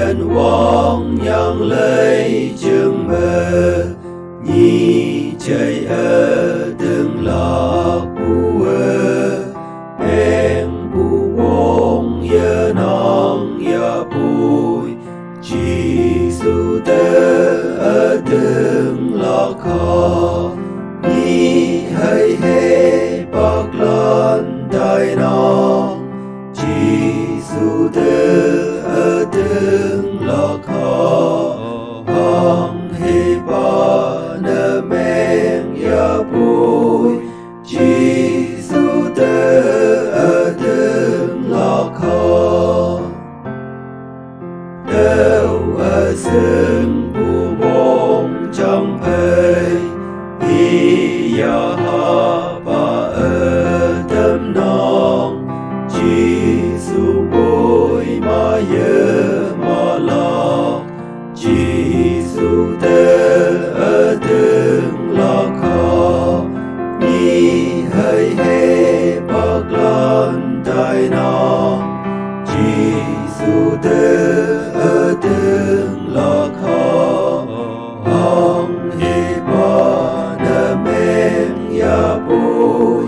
nhân vong yang lấy chừng bờ nhi chạy đừng lạc bu em bu vong ya nong ya bùi chỉ su tơ đừng lạc khó nhi hay hay bạc lan đại nong chỉ su tơ đừng lạc khó hong hay ba nơ men ya bùi chỉ su tơ đừng lạc khó đâu rừng bu mong trong phê hi ya ha ba tâm nong chỉ su bôi ma ye ma la chỉ su tơ đừng lạc khó ni hay hay bạc lan đại nong chỉ su tơ đừng lạc khó hong hi ba nơ men ya bùi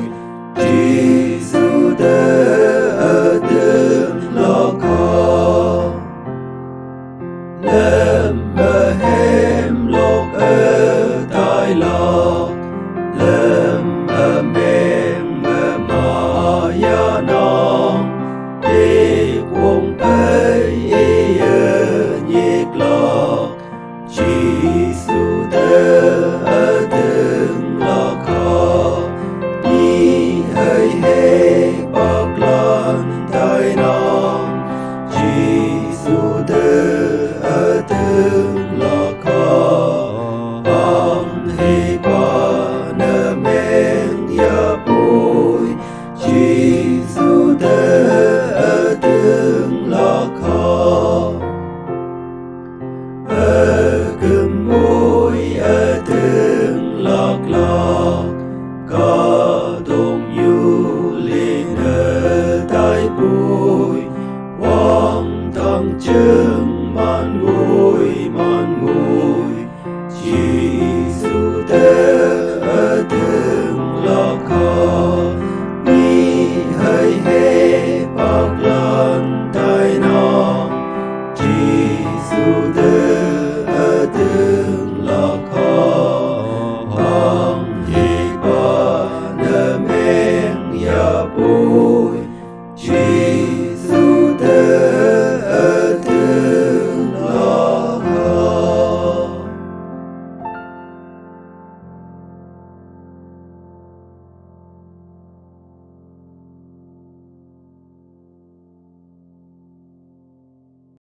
chỉ su tơ đừng lạc khó lâm hem lộc tai lạc lâm em ma ya nong để cuồng bay nhiệt lạc chỉ su tơ đừng lạc khó đi hay hay bạc lan đại nong chỉ su tơ đừng lạc khó hong hi ba nơ men ya bùi chỉ su tơ đừng lạc khó gừng môi đừng lạc lạc có đồng du lên tại bùi quang thăng trương man ngồi chỉ su tơ đừng lạc khó ni hay hay bạc lan đại nong chỉ su tơ